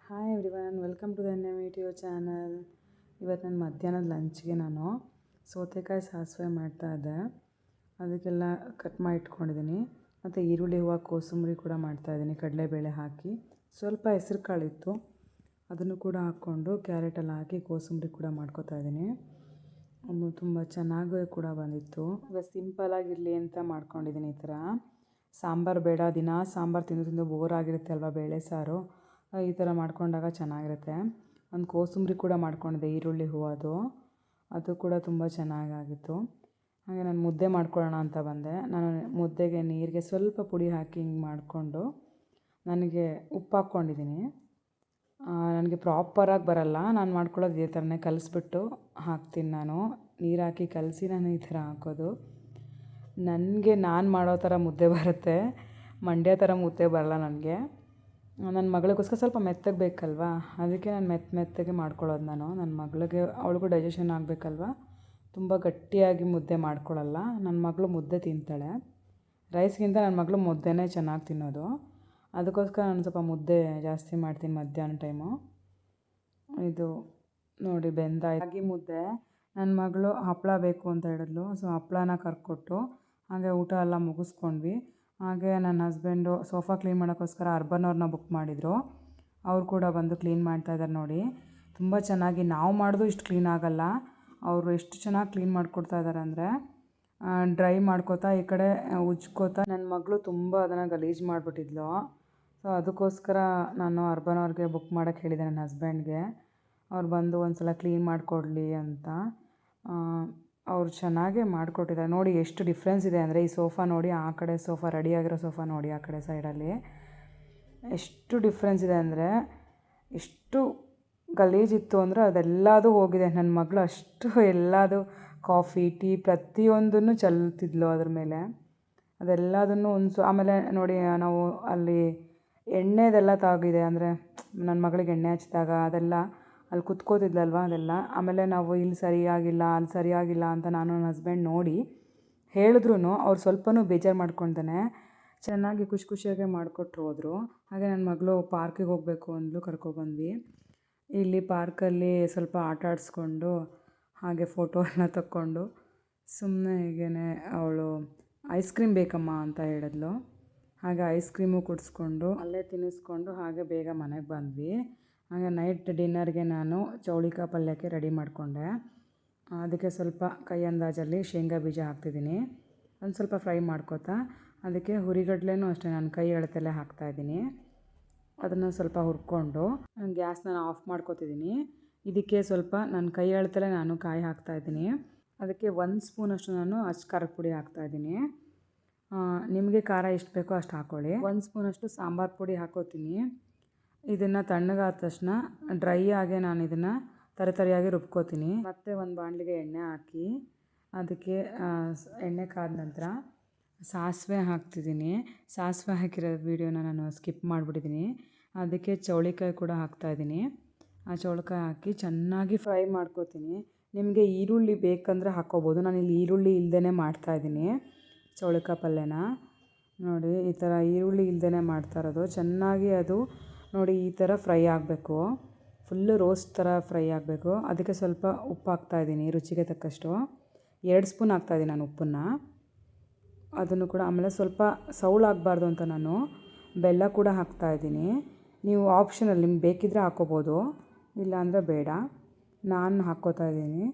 Hi everyone, welcome to the new channel. ಇವತ್ತು ನಾನು ಮಧ್ಯಾಹ್ನದ ಲಂಚ್ಗೆ ನಾನು ಸೌತೆಕಾಯಿ ಸಾಸಿವೆ ಮಾಡ್ತಾಯಿದ್ದೆ. ಅದಕ್ಕೆಲ್ಲ ಕಟ್ ಮಾಡಿ ಇಟ್ಕೊಂಡಿದ್ದೀನಿ. ಮತ್ತು ಈರುಳ್ಳಿ ಹೂವು ಕೋಸಂಬರಿ ಕೂಡ ಮಾಡ್ತಾಯಿದ್ದೀನಿ ಕಡಲೆಬೇಳೆ ಹಾಕಿ. ಸ್ವಲ್ಪ ಹೆಸರು ಕಾಳಿತ್ತು, ಅದನ್ನು ಕೂಡ ಹಾಕ್ಕೊಂಡು ಕ್ಯಾರೆಟೆಲ್ಲ ಹಾಕಿ ಕೋಸಂಬರಿ ಕೂಡ ಮಾಡ್ಕೊತಾ ಇದ್ದೀನಿ. ಅದು ತುಂಬ ಚೆನ್ನಾಗೂ ಕೂಡ ಬಂದಿತ್ತು. ಇವಾಗ ಸಿಂಪಲಾಗಿರಲಿ ಅಂತ ಮಾಡ್ಕೊಂಡಿದ್ದೀನಿ. ಈ ಥರ ಸಾಂಬಾರು ಬೇಡ, ದಿನ ಸಾಂಬಾರು ತಿಂದು ತಿಂದು ಬೋರ್ ಆಗಿರುತ್ತೆ ಅಲ್ವಾ, ಬೇಳೆ ಸಾರು. ಈ ಥರ ಮಾಡ್ಕೊಂಡಾಗ ಚೆನ್ನಾಗಿರುತ್ತೆ. ಒಂದು ಕೋಸಂಬರಿ ಕೂಡ ಮಾಡ್ಕೊಂಡಿದ್ದೆ, ಈರುಳ್ಳಿ ಹೂವು ಅದು ಕೂಡ ತುಂಬ ಚೆನ್ನಾಗಾಗಿತ್ತು. ಹಾಗೆ ನಾನು ಮುದ್ದೆ ಮಾಡ್ಕೊಳ್ಳೋಣ ಅಂತ ಬಂದೆ. ನಾನು ಮುದ್ದೆಗೆ ನೀರಿಗೆ ಸ್ವಲ್ಪ ಪುಡಿ ಹಾಕಿ ಹಿಂಗೆ ಮಾಡಿಕೊಂಡು ನನಗೆ ಉಪ್ಪು ಹಾಕ್ಕೊಂಡಿದ್ದೀನಿ. ನನಗೆ ಪ್ರಾಪರಾಗಿ ಬರಲ್ಲ, ನಾನು ಮಾಡ್ಕೊಳ್ಳೋದು ಇದೇ ಥರನೇ ಕಲಿಸ್ಬಿಟ್ಟು ಹಾಕ್ತೀನಿ. ನಾನು ನೀರು ಹಾಕಿ ಕಲಸಿ ನಾನು ಈ ಥರ ಹಾಕೋದು. ನನಗೆ ನಾನು ಮಾಡೋ ಥರ ಮುದ್ದೆ ಬರುತ್ತೆ, ಮಂಡ್ಯ ಥರ ಮುದ್ದೆ ಬರಲ್ಲ ನನಗೆ. ನನ್ನ ಮಗಳಿಗೋಸ್ಕರ ಸ್ವಲ್ಪ ಮೆತ್ತಗೆ ಬೇಕಲ್ವಾ, ಅದಕ್ಕೆ ನಾನು ಮೆತ್ತಗೆ ಮಾಡ್ಕೊಳ್ಳೋದು. ನನ್ನ ಮಗಳಿಗೆ, ಅವಳಿಗೂ ಡೈಜೆಷನ್ ಆಗಬೇಕಲ್ವ, ತುಂಬ ಗಟ್ಟಿಯಾಗಿ ಮುದ್ದೆ ಮಾಡ್ಕೊಳ್ಳಲ್ಲ. ನನ್ನ ಮಗಳು ಮುದ್ದೆ ತಿಂತಾಳೆ, ರೈಸ್ಗಿಂತ ನನ್ನ ಮಗಳು ಮುದ್ದೆನೇ ಚೆನ್ನಾಗಿ ತಿನ್ನೋದು. ಅದಕ್ಕೋಸ್ಕರ ನಾನು ಸ್ವಲ್ಪ ಮುದ್ದೆ ಜಾಸ್ತಿ ಮಾಡ್ತೀನಿ ಮಧ್ಯಾಹ್ನ ಟೈಮು. ಇದು ನೋಡಿ ರಾಗಿ ಮುದ್ದೆ. ನನ್ನ ಮಗಳು ಹಪ್ಪಳ ಬೇಕು ಅಂತ ಹೇಳಿದ್ಲು, ಸೊ ಹಪ್ಪಳನ ಕರ್ಕೊಟ್ಟು ಹಾಗೆ ಊಟ ಎಲ್ಲ ಮುಗಿಸ್ಕೊಂಡ್ವಿ. ಹಾಗೆ ನನ್ನ ಹಸ್ಬೆಂಡು ಸೋಫಾ ಕ್ಲೀನ್ ಮಾಡೋಕ್ಕೋಸ್ಕರ ಅರ್ಬನ್ ಅವ್ರನ್ನ ಬುಕ್ ಮಾಡಿದರು. ಅವ್ರು ಕೂಡ ಬಂದು ಕ್ಲೀನ್ ಮಾಡ್ತಾಯಿದ್ದಾರೆ ನೋಡಿ. ತುಂಬ ಚೆನ್ನಾಗಿ, ನಾವು ಮಾಡೋದು ಇಷ್ಟು ಕ್ಲೀನ್ ಆಗೋಲ್ಲ, ಅವರು ಎಷ್ಟು ಚೆನ್ನಾಗಿ ಕ್ಲೀನ್ ಮಾಡಿಕೊಡ್ತಾ ಇದ್ದಾರೆ ಅಂದರೆ, ಡ್ರೈ ಮಾಡ್ಕೋತಾ ಈ ಕಡೆ ಉಜ್ಕೋತಾ. ನನ್ನ ಮಗಳು ತುಂಬ ಅದನ್ನು ಗಲೀಜು ಮಾಡಿಬಿಟ್ಟಿದ್ಲು. ಸೊ ಅದಕ್ಕೋಸ್ಕರ ನಾನು ಅರ್ಬನ್ ಅವ್ರಿಗೆ ಬುಕ್ ಮಾಡೋಕ್ಕೆ ಹೇಳಿದೆ ನನ್ನ ಹಸ್ಬೆಂಡ್ಗೆ, ಅವ್ರು ಬಂದು ಒಂದು ಸಲ ಕ್ಲೀನ್ ಮಾಡಿಕೊಡ್ಲಿ ಅಂತ. ಅವ್ರು ಚೆನ್ನಾಗೇ ಮಾಡಿಕೊಟ್ಟಿದ್ದಾರೆ ನೋಡಿ. ಎಷ್ಟು ಡಿಫ್ರೆನ್ಸ್ ಇದೆ ಅಂದರೆ, ಈ ಸೋಫಾ ನೋಡಿ, ಆ ಕಡೆ ಸೋಫಾ, ರೆಡಿಯಾಗಿರೋ ಸೋಫಾ ನೋಡಿ, ಆ ಕಡೆ ಸೈಡಲ್ಲಿ ಎಷ್ಟು ಡಿಫ್ರೆನ್ಸ್ ಇದೆ ಅಂದರೆ, ಎಷ್ಟು ಗಲೀಜಿತ್ತು ಅಂದರೆ ಅದೆಲ್ಲದೂ ಹೋಗಿದೆ. ನನ್ನ ಮಗಳು ಅಷ್ಟು ಎಲ್ಲದು ಕಾಫಿ ಟೀ ಪ್ರತಿಯೊಂದನ್ನು ಚೆಲ್ತಿದ್ಲು ಅದ್ರ ಮೇಲೆ. ಅದೆಲ್ಲದನ್ನು ಆಮೇಲೆ ನೋಡಿ, ನಾವು ಅಲ್ಲಿ ಎಣ್ಣೆದೆಲ್ಲ ತಾಗಿದೆ ಅಂದರೆ, ನನ್ನ ಮಗಳಿಗೆ ಎಣ್ಣೆ ಹಚ್ಚಿದಾಗ ಅದೆಲ್ಲ ಅಲ್ಲಿ ಕುತ್ಕೋತಿದ್ಲಲ್ವ ಅದೆಲ್ಲ. ಆಮೇಲೆ ನಾವು ಇಲ್ಲಿ ಸರಿಯಾಗಿಲ್ಲ, ಅಲ್ಲಿ ಸರಿಯಾಗಿಲ್ಲ ಅಂತ ನಾನು ನನ್ನ ಹಸ್ಬೆಂಡ್ ನೋಡಿ ಹೇಳಿದ್ರು, ಅವ್ರು ಸ್ವಲ್ಪನೂ ಬೇಜಾರು ಮಾಡ್ಕೊಳ್ತಾನೆ ಚೆನ್ನಾಗಿ ಖುಷಿಯಾಗೆ ಮಾಡಿಕೊಟ್ರು ಹೋದರು. ಹಾಗೆ ನನ್ನ ಮಗಳು ಪಾರ್ಕಿಗೆ ಹೋಗಬೇಕು ಅಂದ್ಲು, ಕರ್ಕೊಬಂದ್ವಿ. ಇಲ್ಲಿ ಪಾರ್ಕಲ್ಲಿ ಸ್ವಲ್ಪ ಆಟ ಆಡಿಸ್ಕೊಂಡು ಹಾಗೆ ಫೋಟೋ ಎಲ್ಲ ತಕ್ಕೊಂಡು ಸುಮ್ಮನೆ ಹೀಗೇ ಅವಳು ಐಸ್ ಕ್ರೀಮ್ ಬೇಕಮ್ಮ ಅಂತ ಹೇಳಿದ್ಲು. ಹಾಗೆ ಐಸ್ ಕ್ರೀಮು ಕುಡಿಸ್ಕೊಂಡು ಅಲ್ಲೇ ತಿನ್ನಿಸ್ಕೊಂಡು ಹಾಗೆ ಬೇಗ ಮನೆಗೆ ಬಂದ್ವಿ. ಹಾಗೆ ನೈಟ್ ಡಿನ್ನರ್ಗೆ ನಾನು ಚೌಳಿಕಾಯಿ ಪಲ್ಯಕ್ಕೆ ರೆಡಿ ಮಾಡಿಕೊಂಡೆ. ಅದಕ್ಕೆ ಸ್ವಲ್ಪ ಕೈ ಅಂದಾಜಲ್ಲಿ ಶೇಂಗಾ ಬೀಜ ಹಾಕ್ತಿದ್ದೀನಿ. ಒಂದು ಸ್ವಲ್ಪ ಫ್ರೈ ಮಾಡ್ಕೋತಾ, ಅದಕ್ಕೆ ಹುರಿಗಡ್ಲೆನೂ ಅಷ್ಟೇ ನಾನು ಕೈ ಅಳತೆಲ್ಲೇ ಹಾಕ್ತಾಯಿದ್ದೀನಿ. ಅದನ್ನು ಸ್ವಲ್ಪ ಹುರ್ಕೊಂಡು ಗ್ಯಾಸ್ನ ಆಫ್ ಮಾಡ್ಕೋತಿದ್ದೀನಿ. ಇದಕ್ಕೆ ಸ್ವಲ್ಪ ನನ್ನ ಕೈ ಅಳತೆಲ್ಲೇ ನಾನು ಕಾಯಿ ಹಾಕ್ತಾಯಿದ್ದೀನಿ. ಅದಕ್ಕೆ 1 ಸ್ಪೂನಷ್ಟು ನಾನು ಖಾರದ ಪುಡಿ ಹಾಕ್ತಾಯಿದ್ದೀನಿ. ನಿಮಗೆ ಖಾರ ಎಷ್ಟು ಬೇಕೋ ಅಷ್ಟು ಹಾಕ್ಕೊಳ್ಳಿ. 1 ಸ್ಪೂನಷ್ಟು ಸಾಂಬಾರು ಪುಡಿ ಹಾಕ್ಕೋತೀನಿ. ಇದನ್ನು ತಣ್ಣಗಾದ ತಕ್ಷಣ ಡ್ರೈ ಆಗಿ ನಾನು ಇದನ್ನು ತರಿಯಾಗಿ ರುಬ್ಕೋತೀನಿ. ಮತ್ತು ಒಂದು ಬಾಣಲಿಗೆ ಎಣ್ಣೆ ಹಾಕಿ, ಅದಕ್ಕೆ ಎಣ್ಣೆ ಕಾದ ನಂತರ ಸಾಸಿವೆ ಹಾಕ್ತಿದ್ದೀನಿ. ಸಾಸಿವೆ ಹಾಕಿರೋ ವೀಡಿಯೋನ ನಾನು ಸ್ಕಿಪ್ ಮಾಡಿಬಿಟ್ಟಿದ್ದೀನಿ. ಅದಕ್ಕೆ ಚೌಳಿಕಾಯಿ ಕೂಡ ಹಾಕ್ತಾಯಿದ್ದೀನಿ. ಆ ಚೌಳಿಕಾಯಿ ಹಾಕಿ ಚೆನ್ನಾಗಿ ಫ್ರೈ ಮಾಡ್ಕೋತೀನಿ. ನಿಮಗೆ ಈರುಳ್ಳಿ ಬೇಕಂದರೆ ಹಾಕ್ಕೋಬೋದು. ನಾನಿಲ್ಲಿ ಈರುಳ್ಳಿ ಇಲ್ಲದೇ ಮಾಡ್ತಾಯಿದ್ದೀನಿ ಚೌಳಿಕಾಯಿ ಪಲ್ಯನ. ನೋಡಿ, ಈ ಥರ ಈರುಳ್ಳಿ ಇಲ್ಲದೇ ಮಾಡ್ತಾ ಇರೋದು. ಚೆನ್ನಾಗಿ ಅದು ನೋಡಿ ಈ ಥರ ಫ್ರೈ ಆಗಬೇಕು, ಫುಲ್ಲು ರೋಸ್ಟ್ ಥರ ಫ್ರೈ ಆಗಬೇಕು. ಅದಕ್ಕೆ ಸ್ವಲ್ಪ ಉಪ್ಪು ಹಾಕ್ತಾಯಿದ್ದೀನಿ, ರುಚಿಗೆ ತಕ್ಕಷ್ಟು 2 ಸ್ಪೂನ್ ಹಾಕ್ತಾಯಿದ್ದೀನಿ ನಾನು ಉಪ್ಪನ್ನು. ಅದನ್ನು ಕೂಡ ಆಮೇಲೆ ಸ್ವಲ್ಪ ಸೌಳಾಗಬಾರ್ದು ಅಂತ ನಾನು ಬೆಲ್ಲ ಕೂಡ ಹಾಕ್ತಾಯಿದ್ದೀನಿ. ನೀವು ಆಪ್ಷನಲ್, ನಿಮ್ಗೆ ಬೇಕಿದ್ದರೆ ಹಾಕ್ಕೋಬೋದು, ಇಲ್ಲಾಂದರೆ ಬೇಡ. ನಾನು ಹಾಕ್ಕೋತಾ ಇದ್ದೀನಿ.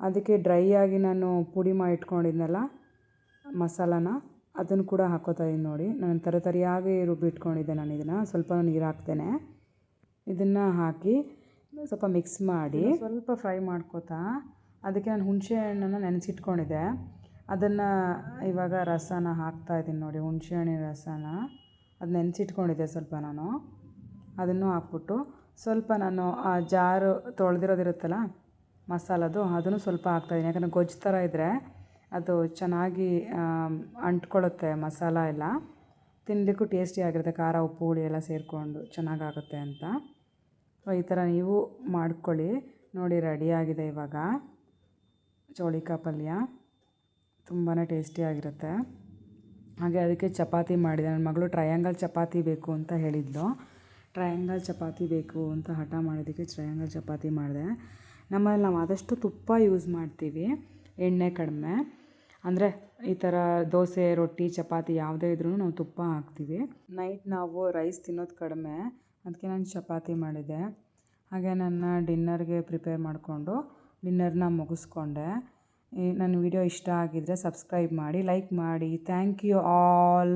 ಅದಕ್ಕೆ ಡ್ರೈ ಆಗಿ ನಾನು ಪುಡಿ ಮಾಡಿ ಇಟ್ಕೊಂಡಿದ್ನಲ್ಲ ಮಸಾಲಾನ, ಅದನ್ನು ಕೂಡ ಹಾಕ್ಕೋತಾ ಇದ್ದೀನಿ ನೋಡಿ. ನಾನು ತರಿಯಾಗಿ ರುಬ್ಬಿಟ್ಕೊಂಡಿದ್ದೆ ನಾನು ಇದನ್ನು, ಸ್ವಲ್ಪ ನೀರು ಹಾಕ್ತೇನೆ. ಇದನ್ನು ಹಾಕಿ ಸ್ವಲ್ಪ ಮಿಕ್ಸ್ ಮಾಡಿ ಸ್ವಲ್ಪ ಫ್ರೈ ಮಾಡ್ಕೋತಾ, ಅದಕ್ಕೆ ನಾನು ಹುಣಸೆ ಹಣ್ಣನ್ನು ನೆನೆಸಿಟ್ಕೊಂಡಿದ್ದೆ, ಅದನ್ನು ಇವಾಗ ರಸನ ಹಾಕ್ತಾಯಿದ್ದೀನಿ ನೋಡಿ. ಹುಣಸೆ ಹಣ್ಣಿನ ರಸನ ಅದು ನೆನೆಸಿಟ್ಕೊಂಡಿದ್ದೆ ಸ್ವಲ್ಪ ನಾನು, ಅದನ್ನು ಹಾಕ್ಬಿಟ್ಟು ಸ್ವಲ್ಪ ನಾನು ಆ ಜಾರು ತೊಳೆದಿರೋದಿರುತ್ತಲ್ಲ ಮಸಾಲದು, ಅದನ್ನು ಸ್ವಲ್ಪ ಹಾಕ್ತಾಯಿದ್ದೀನಿ. ಯಾಕಂದರೆ ಗೊಜ್ಜು ಥರ ಇದ್ದರೆ ಅದು ಚೆನ್ನಾಗಿ ಅಂಟ್ಕೊಳ್ಳುತ್ತೆ ಮಸಾಲ ಎಲ್ಲ, ತಿನ್ನಲಿಕ್ಕೂ ಟೇಸ್ಟಿಯಾಗಿರುತ್ತೆ. ಖಾರ ಉಪ್ಪು ಹುಳಿ ಎಲ್ಲ ಸೇರಿಕೊಂಡು ಚೆನ್ನಾಗಾಗುತ್ತೆ ಅಂತ. ಈ ಥರ ನೀವು ಮಾಡ್ಕೊಳ್ಳಿ ನೋಡಿ. ರೆಡಿಯಾಗಿದೆ ಇವಾಗ ಚೌಳಿಕಾಯಿ ಪಲ್ಯ, ತುಂಬಾ ಟೇಸ್ಟಿಯಾಗಿರುತ್ತೆ. ಹಾಗೆ ಅದಕ್ಕೆ ಚಪಾತಿ ಮಾಡಿದೆ. ನನ್ನ ಮಗಳು ಟ್ರಯಾಂಗಲ್ ಚಪಾತಿ ಬೇಕು ಅಂತ ಹೇಳಿದ್ಲು. ಟ್ರಯಾಂಗಲ್ ಚಪಾತಿ ಬೇಕು ಅಂತ ಹಠ ಮಾಡಿದ್ದಕ್ಕೆ ಟ್ರಯಾಂಗಲ್ ಚಪಾತಿ ಮಾಡಿದೆ. ನಮ್ಮಲ್ಲಿ ನಾವು ಆದಷ್ಟು ತುಪ್ಪ ಯೂಸ್ ಮಾಡ್ತೀವಿ, ಎಣ್ಣೆ ಕಡಿಮೆ. ಅಂದರೆ ಈ ಥರ ದೋಸೆ, ರೊಟ್ಟಿ, ಚಪಾತಿ ಯಾವುದೇ ಇದ್ರೂ ನಾವು ತುಪ್ಪ ಹಾಕ್ತೀವಿ. ನೈಟ್ ನಾವು ರೈಸ್ ತಿನ್ನೋದು ಕಡಿಮೆ, ಅದಕ್ಕೆ ನಾನು ಚಪಾತಿ ಮಾಡಿದ್ದೆ. ಹಾಗೆ ನನ್ನ ಡಿನ್ನರ್ಗೆ ಪ್ರಿಪೇರ್ ಮಾಡಿಕೊಂಡು ಡಿನ್ನರ್ನ ಮುಗಿಸ್ಕೊಂಡೆ. ನನ್ನ ವಿಡಿಯೋ ಇಷ್ಟ ಆಗಿದ್ದರೆ ಸಬ್ಸ್ಕ್ರೈಬ್ ಮಾಡಿ, ಲೈಕ್ ಮಾಡಿ. Thank you all.